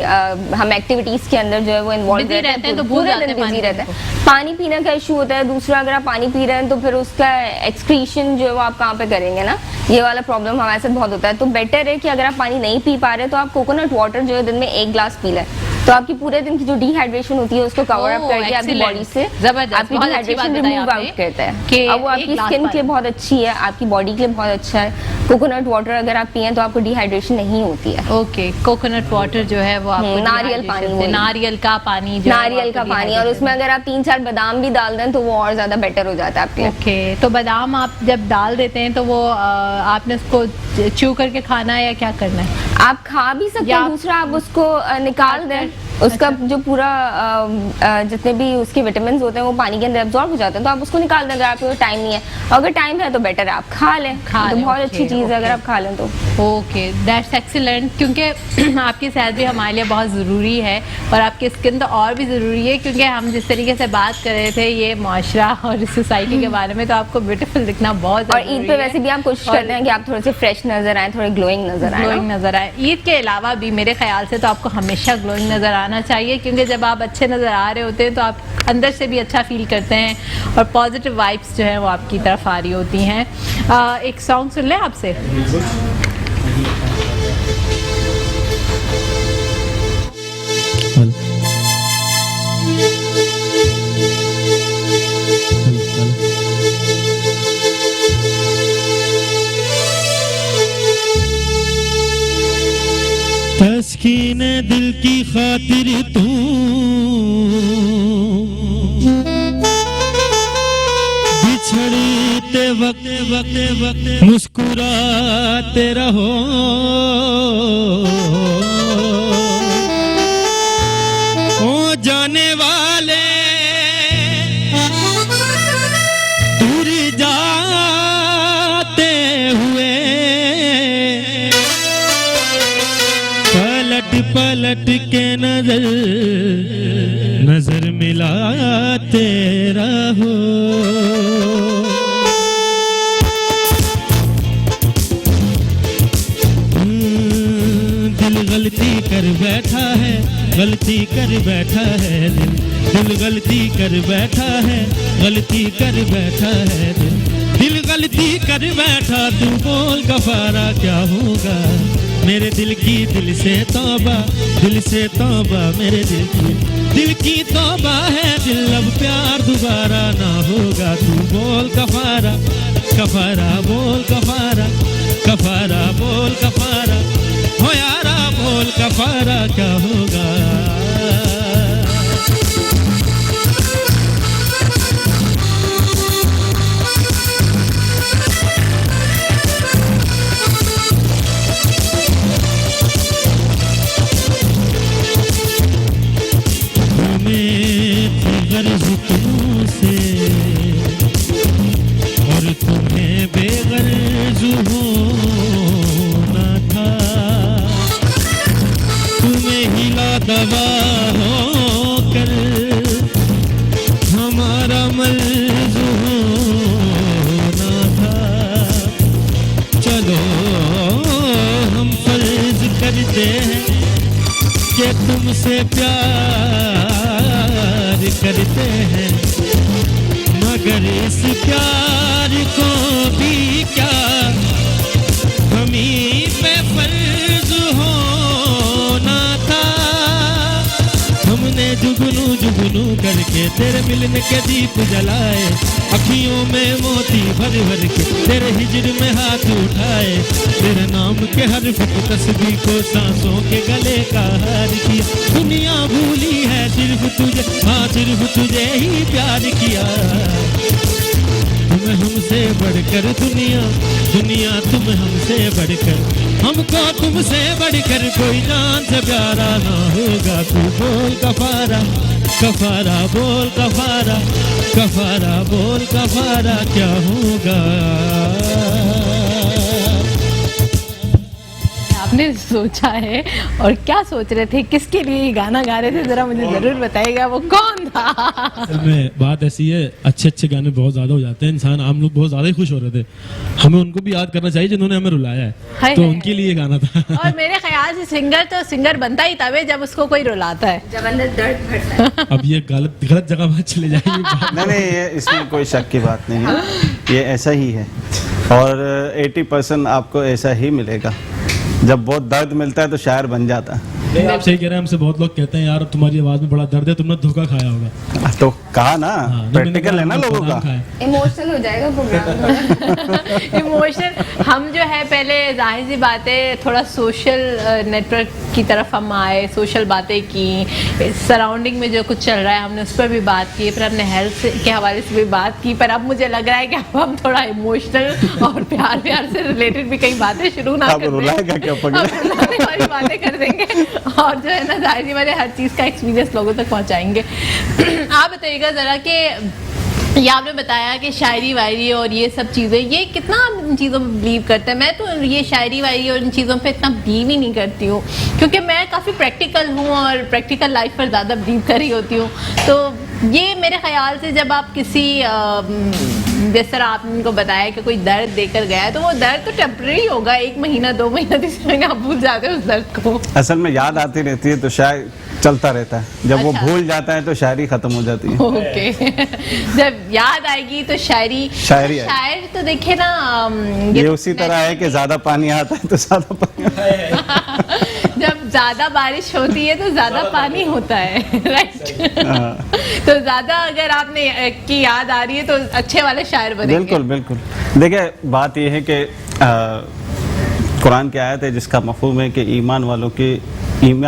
हम एक्टिविटीज़ के अंदर जो है वो इन्वॉल्व
Busy रहते हैं तो भूल
पूरे
जाते
दिन
हैं
बिजी
पानी
रहता है। पानी पीने का इशू होता है। दूसरा, अगर आप पानी पी रहे हैं तो फिर उसका एक्सक्रीशन जो है वो आप कहाँ पे करेंगे ना, ये वाला प्रॉब्लम हमारे साथ बहुत होता है। तो बेटर है कि अगर आप पानी नहीं पी पा रहे तो आप कोकोनट वाटर जो है दिन में 1 ग्लास पी लें, तो आपकी पूरे दिन की जो डिहाइड्रेशन होती है उसको कवर अप करके आपकी बॉडी से
जबरदस्त,
आपकी
बहुत अच्छी बात
डिहाइड्रेशन
बताई
रिमूव
आपने
आउट करता है।
कि
अब वो
एक
आपकी
ग्लास
स्किन के लिए
पानी।
बहुत अच्छी है, आपकी बॉडी के लिए बहुत अच्छा है। कोकोनट वाटर अगर आप पिए तो आपको डिहाइड्रेशन नहीं होती है।
ओके, कोकोनट वाटर जो है वो आपको
नारियल
dehydration
पानी
से-
वही।
नारियल का पानी जो है वो
नारियल का
आपको
पानी, और उसमें अगर आप 3-4 बादाम भी डाल दें तो वो और ज्यादा बेटर हो जाता है आपके लिए।
ओके, तो बादाम आप जब डाल देते हैं तो वो आपने उसको च्यू करके खाना है या क्या करना है?
आप खा भी सकते
या
हैं, दूसरा आप उसको निकाल दें, उसका जो पूरा जितने भी उसके विटामिन होते हैं वो पानी के अंदर एब्जॉर्ब हो जाते हैं, तो आप उसको निकाल दें अगर आपके पास टाइम नहीं है। अगर टाइम है तो बेटर है आप खा लें, तो बहुत अच्छी चीज़ है अगर आप खा लें तो।
ओके, दैट्स एक्सीलेंट, क्योंकि आपकी सेहत भी हमारे लिए बहुत ज़रूरी है और आपकी स्किन तो और भी ज़रूरी है, क्योंकि हम जिस तरीके से बात कर रहे थे ये माशरा और सोसाइटी के बारे में, तो आपको ब्यूटीफुल दिखना बहुत
और
ज़रूरी
ईद पे
है।
वैसे भी आप कोशिश करते हैं कि आप थोड़े से फ्रेश नजर आए, थोड़े ग्लोइंग नजर आए
ग्लोइंग
ना।
नजर आए। ईद के अलावा भी मेरे ख्याल से तो आपको हमेशा ग्लोइंग नजर आना चाहिए, क्योंकि जब आप अच्छे नजर आ रहे होते हैं तो आप अंदर से भी अच्छा फील करते हैं और पॉजिटिव वाइब्स जो है वो आपकी तरफ आ रही होती हैं। एक सॉन्ग सुन लें आपसे।
तस्कीन दिल की खातिर तू बिछड़ते वक्त मुस्कुराते रहो, ओ जाने वाले दूर जाते हुए पलट के नजर मिलाते रहो। दिल गलती कर बैठा है, गलती कर बैठा है दिल गलती कर बैठा है, गलती कर बैठा है दिल गलती कर बैठा। तू बोल गफारा क्या होगा, मेरे दिल से तौबा मेरे दिल की तौबा है, दिल अब प्यार दोबारा ना होगा। तू बोल कफारा कफारा बोल कफारा कफारा बोल कफारा, हो यारा बोल कफारा क्या होगा। गर्ज तुमसे और तुम्हें बेगर्ज होना था, तुम्हें हिला दवा होकर हमारा मर्ज होना था। चलो हम फर्ज करते हैं कि तुमसे प्यार करते हैं, मगर इस प्यार को भी क्या हमी पे फर्ज होना था। हमने जुगनू करके तेरे मिलने के दीप जलाए, अखियों में मोती भर भर के तेरे हिजर में हाथ उठाए, तेरे नाम के हर्फ की तस्बीह को सांसों के गले का हार किया। दुनिया भूली है सिर्फ तुझे, हाँ सिर्फ तुझे ही प्यार किया। तुम हमसे बढ़कर दुनिया तुम हमसे बढ़कर, हमको तुमसे बढ़कर कोई जान से प्यारा ना होगा। तू बोल कफारा कफारा बोल कफारा कफारा बोल कफारा क्या होगा।
आपने सोचा है और क्या सोच रहे थे, किसके लिए ये गाना गा रहे थे, जरा मुझे जरूर बताइएगा वो कौन था।
असल में बात ऐसी है, अच्छे अच्छे गाने बहुत ज्यादा हो जाते हैं, इंसान हम लोग बहुत ज्यादा ही खुश हो रहे थे, हमें उनको भी याद करना चाहिए जिन्होंने हमें रुलाया है,
हाय
तो
हाय।
उनके लिए गाना था।
और मेरे ख्याल से सिंगर तो सिंगर बनता ही तब है जब उसको कोई रुलाता है।
जब अंदर दर्द भरता है।
अब ये गलत जगह बात चले जाएगी।
नहीं, ये इसमें कोई शक की बात नहीं है, ये ऐसा ही है और 80% आपको ऐसा ही मिलेगा। जब बहुत दर्द मिलता है तो शायर बन जाता है।
नहीं, आप सही कह रहे हैं, हमसे बहुत लोग कहते हैं यार तुम्हारी आवाज में बड़ा दर्द है, तुमने धोखा खाया होगा।
तो कहा ना,
हाँ,
प्रैक्टिकल है ना लोगों का।
इमोशनल हो जाएगा प्रोग्राम।
इमोशन, हम जो है पहले जाहिर सी बात है थोड़ा सोशल नेटवर्क की तरफ हम आए, सोशल बातें की, सराउंडिंग में जो कुछ चल रहा है हमने उस पर भी बात की, फिर हमने हेल्थ के हवाले से भी बात की, पर अब मुझे लग रहा है कि अब हम थोड़ा इमोशनल और प्यार से रिलेटेड भी कई बातें शुरू ना
अब
कर
रुलाएगा क्या पगले?
अब रुलाने वाली बातें कर देंगे और जो है ना जाहिर सी बात है हर चीज़ का एक्सपीरियंस लोगों तक पहुंचाएंगे। आप बताइएगा ज़रा कि ये आपने बताया कि शायरी वायरी और ये सब चीज़ें, ये कितना आप इन चीज़ों में बिलीव करते हैं? मैं तो ये शायरी वायरी और इन चीज़ों पे इतना बिलीव ही नहीं करती हूँ, क्योंकि मैं काफ़ी प्रैक्टिकल हूँ और प्रैक्टिकल लाइफ पर ज़्यादा बिलीव कर रही होती हूँ। तो ये मेरे ख्याल से जब आप किसी जिस तरह आपने उनको बताया कि कोई दर्द देकर गया है तो वो दर्द तो टेम्परेरी होगा, 1 महीना 2 महीना 3 महीना आप भूल जाते हो उस दर्द को।
असल में याद आती रहती है तो शायद चलता रहता है, जब वो
अच्छा।
भूल जाता है तो शायरी खत्म हो जाती है।
ओके। जब याद आएगी तो शायरी
शायरी आएगी।
शायर तो देखे ना
ये
तो
उसी तरह है कि ज्यादा पानी आता है तो ज्यादा पानी
जब ज्यादा बारिश होती है तो ज्यादा पानी होता है, राइट। तो ज्यादा अगर आपने की याद आ रही है तो अच्छे वाले शायर बनेंगे।
बिल्कुल बिल्कुल। देखिए बात यह है कि कुरान की आयत है जिसका मफहूम है कि ईमान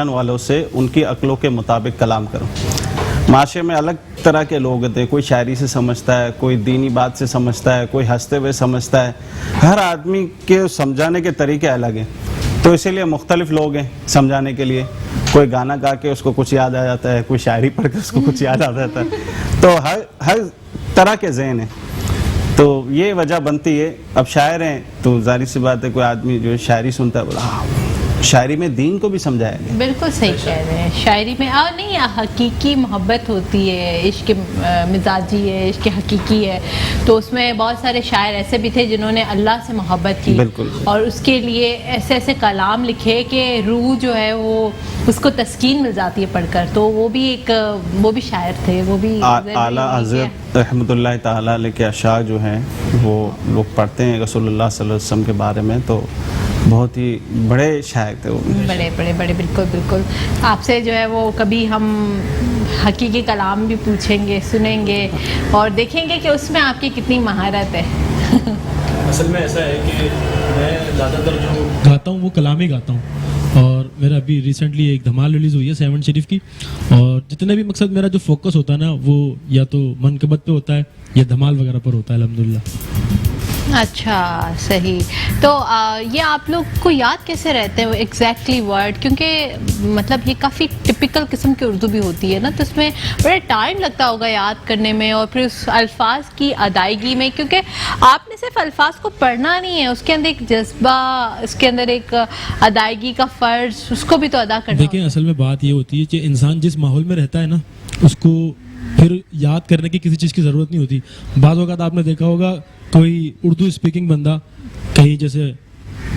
वालों से उनकी अक्लों के मुताबिक कलाम करो। माशरे में अलग तरह के लोग होते हैं, कोई शायरी से समझता है, कोई दीनी बात से समझता है, कोई हंसते हुए समझता है। हर आदमी के समझाने के तरीके अलग हैं, तो इसीलिए मुख्तलिफ लोग हैं समझाने के लिए। कोई गाना गा के उसको कुछ याद आ जाता है, कोई शायरी पढ़ के उसको कुछ याद आ जाता है, तो हर तरह के ज़हन है। तो ये वजह बनती है। अब शायर हैं तो जाहिर सी बात है कोई आदमी जो शायरी सुनता है बोला हाँ, शायरी में दीन को भी समझाया गया।
बिल्कुल सही कह रहे हैं। शायरी में नहीं, हकीकी मोहब्बत होती है, इश्क मिजाजी है, इश्क हकीकी है। तो उसमें बहुत सारे शायर ऐसे भी थे जिन्होंने अल्लाह से मोहब्बत की,
बिल्कुल।
और उसके लिए ऐसे ऐसे कलाम लिखे कि रूह जो है वो उसको तस्कीन मिल जाती है पढ़कर। तो वो भी शायर थे, वो भी
आला हज़रत रहमतुल्लाह ताला अलैह के अशार जो हैं वो लोग पढ़ते हैं रसूलुल्लाह सल्लल्लाहु अलैहि वसल्लम के बारे में, तो बहुत ही बड़े शायर थे वो।
बड़े बिल्कुल। आपसे जो है वो कभी हम हकीकी कलाम भी पूछेंगे, सुनेंगे और देखेंगे कि उसमें आपकी कितनी महारत है।
असल में ऐसा है कि मैं ज़्यादातर जो गाता हूँ वो कलाम ही गाता हूँ, और मेरा अभी रिसेंटली एक धमाल रिलीज़ हुई है 7 शरीफ की, और जितने भी मकसद मेरा जो फोकस होता है ना वो या तो मनकबत पे होता है या धमाल वगैरह पर होता है अल्हम्दुलिल्लाह।
अच्छा, सही। तो ये आप लोग को याद कैसे रहते हैं एग्जैक्टली वर्ड? क्योंकि मतलब ये काफ़ी टिपिकल किस्म की उर्दू भी होती है ना, तो इसमें बड़ा टाइम लगता होगा याद करने में और फिर उस अल्फाज की अदायगी में, क्योंकि आपने सिर्फ अल्फाज को पढ़ना नहीं है, उसके अंदर एक जज्बा, उसके अंदर एक अदायगी का फ़र्ज, उसको भी तो अदा करना।
देखिए असल में बात ये होती है कि इंसान जिस माहौल में रहता है ना उसको फिर याद करने की किसी चीज़ की ज़रूरत नहीं होती। बाज़ वक़्त आपने देखा होगा कोई उर्दू स्पीकिंग बंदा कहीं जैसे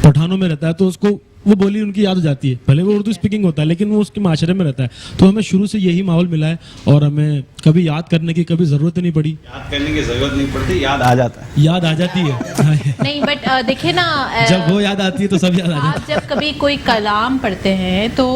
पठानों में रहता है तो उसको वो बोली उनकी याद हो जाती है, भले वो उर्दू स्पीकिंग होता है लेकिन वो उसके माशरे में रहता है। तो हमें शुरू से यही माहौल मिला है और हमें कभी याद करने की कभी ज़रूरत नहीं पड़ी।
याद करने की ज़रूरत नहीं पड़ती, याद आ जाता है।
याद आ जाती है।
नहीं, बट देखिए ना,
जब वो याद आती है तो सब याद आ जाता है।
आप जब कभी कोई कलाम पढ़ते हैं तो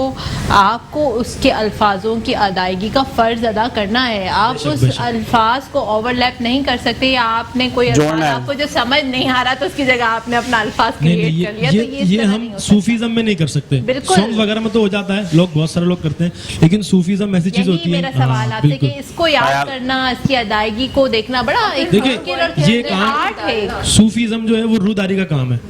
आपको उसके अल्फाजों की अदायगी का फ़र्ज अदा करना है। आप उस अल्फाज को ओवरलैप नहीं कर सकते, या आपने कोई अल्फाज आपको जो समझ नहीं आ रहा तो उसकी जगह आपने अपना अल्फाज क्रिएट कर लिया, तो
ये हम सूफीज़म में नहीं कर सकते। सॉन्ग वगैरह में तो हो जाता है, लोग बहुत सारे लोग करते हैं, लेकिन सूफीज़म ऐसी चीज होती है।
मेरा सवाल आपसे कि इसको याद करना, इसकी अदायगी को देखना बड़ा एक
देखिए ये
आर्ट है।
सूफीज़म जो है वो रूहदारी का काम है,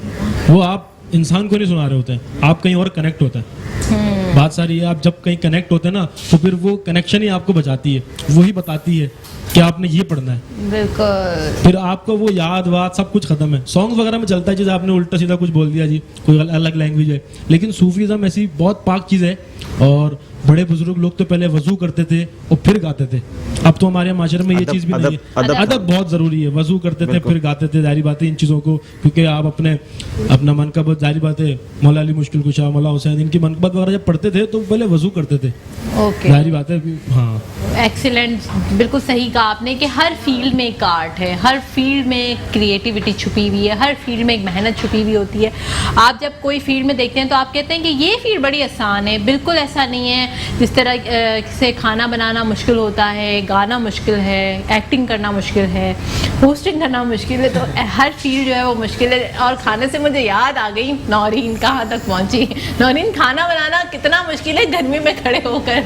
वो आप इंसान को नहीं सुना रहे होते हैं, आप कहीं और कनेक्ट होते हैं। बात सारी है, आप जब कहीं कनेक्ट होते हैं ना तो फिर वो कनेक्शन ही आपको बचाती है, वही बताती है कि आपने ये पढ़ना है,
बिल्कुल
फिर आपका वो याद वाद सब कुछ खत्म है। सॉन्ग्स वगैरह में चलता है जैसे आपने उल्टा सीधा कुछ बोल दिया जी, कोई अलग लैंग्वेज है, लेकिन सूफीज़म ऐसी बहुत पाक चीज़ है। और बड़े बुजुर्ग लोग तो पहले वजू करते थे और फिर गाते थे। अब तो हमारे माशरे में ये चीज़ भी नहीं है। अदब बहुत ज़रूरी है। वजू करते थे फिर गाते थे, जारी बात है इन चीज़ों को, क्योंकि आप अपना मनकबत, जारी बात है मौला अली मुश्किल कुशा, मौला हुसैन, इनकी मनकबत वगैरह जब पढ़ते थे तो पहले वजू करते थे।
ओके,
जारी बात है। हाँ,
एक्सीलेंट, बिल्कुल सही कहा आपने कि हर फील्ड में एक आर्ट है, हर फील्ड में क्रिएटिविटी छुपी हुई है, हर फील्ड में एक मेहनत छुपी हुई होती है। आप जब कोई फील्ड में देखते हैं तो आप कहते हैं कि ये फील्ड बड़ी आसान है, बिल्कुल ऐसा नहीं है। जिस तरह से खाना बनाना मुश्किल होता है, गाना मुश्किल है, एक्टिंग करना मुश्किल है, होस्टिंग करना मुश्किल है, तो हर फील्ड जो है वो मुश्किल है। और खाने से मुझे याद आ गई नौरीन कहाँ तक पहुँची। नौरीन, खाना बनाना कितना मुश्किल है गर्मी में खड़े होकर?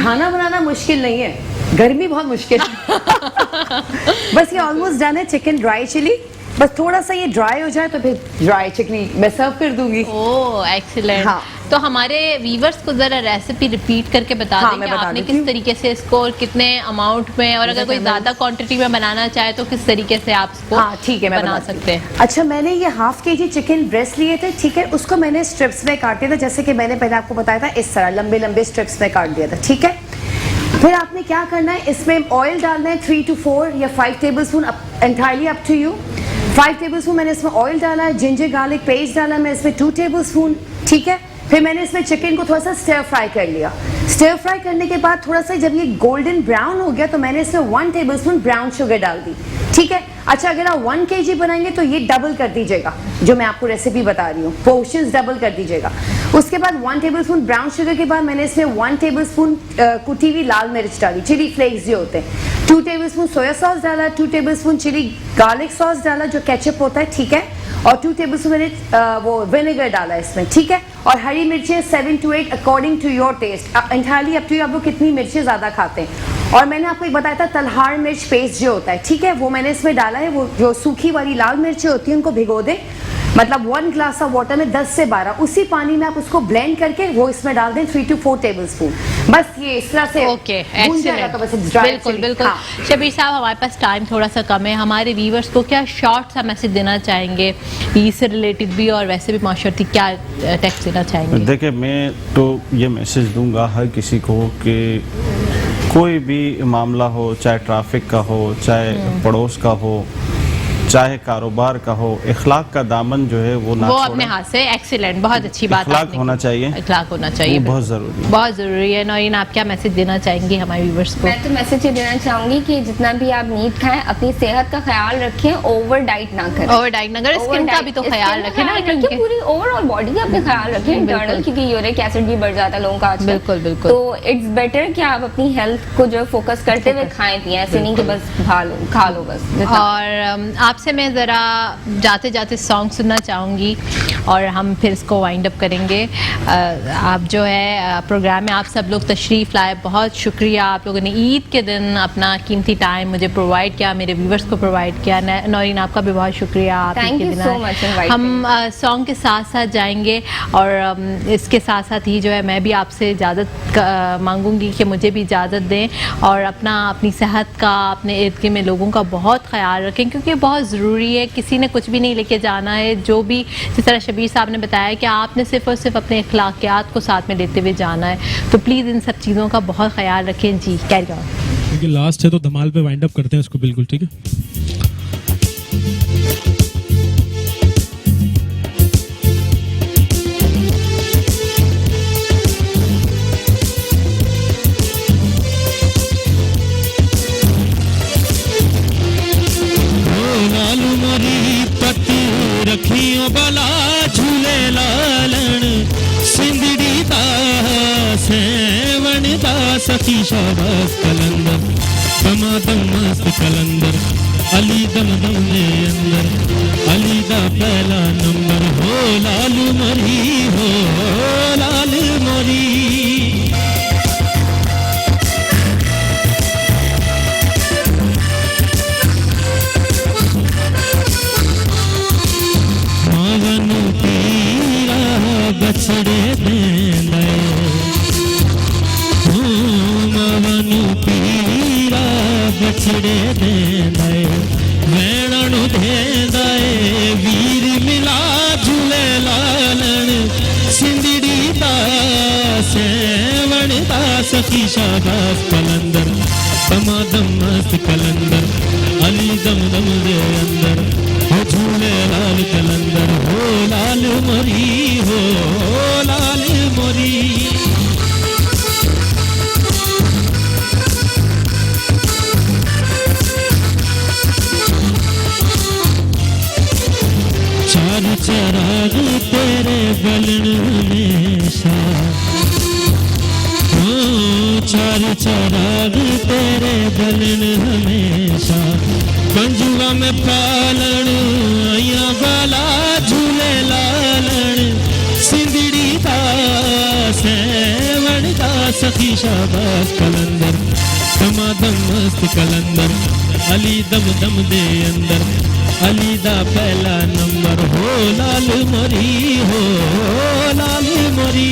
खाना बनाना मुश्किल नहीं है, गर्मी बहुत मुश्किल है। बस ये ऑलमोस्ट डन है। चिकन ड्राई चिली, बस थोड़ा सा ये ड्राई हो जाए तो फिर ड्राई चिकनी मैं सर्व कर दूंगी।
ओह एक्सीलेंट।
हाँ।
तो हमारे व्यूवर्स को जरा रेसिपी रिपीट करके बता
हाँ,
दें
मैं
कि
बता
आपने
देती
किस
हूँ।
तरीके से इसको और कितने अमाउंट में, और अगर कोई ज्यादा क्वांटिटी में बनाना चाहे तो किस तरीके से आप इसको
हाँ ठीक है, मैं
बना
बताती हूँ।
सकते हैं।
अच्छा, मैंने ये ½ kg चिकन ब्रेस्ट लिए थे, ठीक है। उसको मैंने स्ट्रिप्स में काटे थे, जैसे कि मैंने पहले आपको बताया था, इस तरह लंबे लंबे स्ट्रिप्स में काट दिया था, ठीक है। फिर आपने क्या करना है, इसमें ऑयल डालना है 3 to 4 या 5 tablespoon, entirely up to you. 5 tablespoon मैंने इसमें ऑयल डाला है। जिंजर गार्लिक पेस्ट डाला मैं इसमें 2 टेबलस्पून, ठीक है। फिर मैंने इसमें चिकन को थोड़ा सा स्टर फ्राई कर लिया। स्टर फ्राई करने के बाद थोड़ा सा जब ये गोल्डन ब्राउन हो गया तो मैंने इसमें 1 टेबलस्पून ब्राउन शुगर डाल दी, ठीक है। अच्छा, अगर आप 1 kg बनाएंगे तो ये डबल कर दीजिएगा, जो मैं आपको रेसिपी बता रही हूँ, पोर्शंस डबल कर दीजिएगा। उसके बाद 1 टेबलस्पून ब्राउन शुगर के बाद मैंने इसमें 1 टेबलस्पून कुटी हुई लाल मिर्च डाली, चिली फ्लेक्स जो होते हैं। 2 टेबलस्पून सोया सॉस डाला, 2 टेबलस्पून चिली गार्लिक सॉस डाला जो केचप होता है, ठीक है। और 2 टेबलस्पून मैंने वो विनेगर डाला इसमें, ठीक है। और हरी मिर्चें 7 to 8 according to your taste, entirely up to you, आप लोग कितनी मिर्चें ज़्यादा खाते हैं। और मैंने आपको एक बताया था तलहार मिर्च पेस्ट जो होता है, ठीक है, वो मैंने इसमें डाला है। वो जो सूखी वाली लाल मिर्चें होती हैं उनको भिगो दें, मतलब 1 ग्लास ऑफ वाटर में 10 से 12, उसी पानी में आप उसको ब्लेंड करके वो इसमें डाल दें 3 to 4 टेबलस्पून। बस ये इस तरह से
ओके,
भून जाएगा तो बस it's dry
बिल्कुल
chili।
बिल्कुल।
हाँ।
शबीर साहब, हमारे पास टाइम थोड़ा सा कम है, हमारे व्यूवर्स को क्या शॉर्ट सा मैसेज देना चाहेंगे, इससे रिलेटेड भी और वैसे भी माशरती क्या टेक्स्ट देना चाहेंगे?
देखिए, मैं तो ये मैसेज दूंगा हर किसी को कि कोई भी मामला हो, चाहे ट्रैफिक का हो, चाहे पड़ोस का हो, चाहे कारोबार का हो, इखलाक का दामन जो है वो ना
वो
छोड़ें।
अपने हाथ से, एक्सीलेंट, बहुत अच्छी बात
इखलाक
आपने
होना
की।
चाहिए,
इखलाक होना चाहिए,
वो बहुत ज़रूरी है।
बहुत ज़रूरी है। नौरीन, आप क्या मैसेज देना चाहेंगी हमारे व्यूवर्स को?
मैं तो मैसेज ये देना चाहूंगी कि जितना भी आप मीट खाएं, अपनी सेहत का ख्याल रखें, ओवर डाइट ना करें।
ओवर डाइट ना करें, स्किन का भी तो ख्याल रखें ना, क्योंकि
पूरी ओवरऑल बॉडी का अपने ख्याल रखें, इंटरनल, क्योंकि यूरिक एसिड भी बढ़ जाता है लोगों का आजकल।
बिल्कुल, बिल्कुल।
तो इट्स बेटर कि आप अपनी हेल्थ को जो फोकस करते हुए खाएं पिएं, ऐसे नहीं कि बस खा लो बस।
और आपसे मैं ज़रा जाते जाते सॉन्ग सुनना चाहूँगी और हम फिर इसको वाइंड अप करेंगे। आप जो है प्रोग्राम में आप सब लोग तशरीफ़ लाए, बहुत शुक्रिया। आप लोगों ने ईद के दिन अपना कीमती टाइम मुझे प्रोवाइड किया, मेरे व्यूवर्स को प्रोवाइड किया। नौरीन, आपका भी बहुत शुक्रिया। आप
Thank you so much inviting
हम सॉन्ग के साथ साथ जाएंगे और इसके साथ साथ ही जो है मैं भी आपसे इजाज़त मांगूंगी कि मुझे भी इजाज़त दें और अपनी सेहत का, अपने इर्द गिर्द में लोगों का बहुत ख्याल रखें, क्योंकि बहुत ज़रूरी है। किसी ने कुछ भी नहीं लेके जाना है, जो भी जिस तरह शबीर साहब ने बताया कि आपने सिर्फ और सिर्फ अपने अखलाकियात को साथ में लेते हुए जाना है। तो प्लीज़ इन सब चीज़ों का बहुत ख्याल रखें। जी, कैरी ऑन।
क्योंकि लास्ट है तो धमाल पे वाइंड अप करते हैं इसको, बिल्कुल ठीक है।
लालू मोरी पत्ती रखियो बला झूले लालन सिंदड़ी दा सेवन दा सखी शाबाश कलंदर दमादम मस्त कलंदर अली दम दम दे अंदर अली दा पहला नंबर हो लालू मोरी हो लाल मोरी। मावनु पीरा बछड़े देंदे, मावनु पीरा सेवण दा सखी शाबाश कलंदर दमादम मस्त कलंदर अली दम दम दे अंदर हो झूले लाल कलंदर हो लाल मोरी हो लाल मोरी चार चराग तेरे बलन में चार चराग तेरे बलन हमेशा पंजुआ में पालन अया बाला झूले लालन सिंदड़ी दा सेवण दा सखी शाबाश कलंदर दमादम मस्त कलंदर अली दम दम दे अंदर अली दा पहला नंबर हो लाल मोरी हो लाल मोरी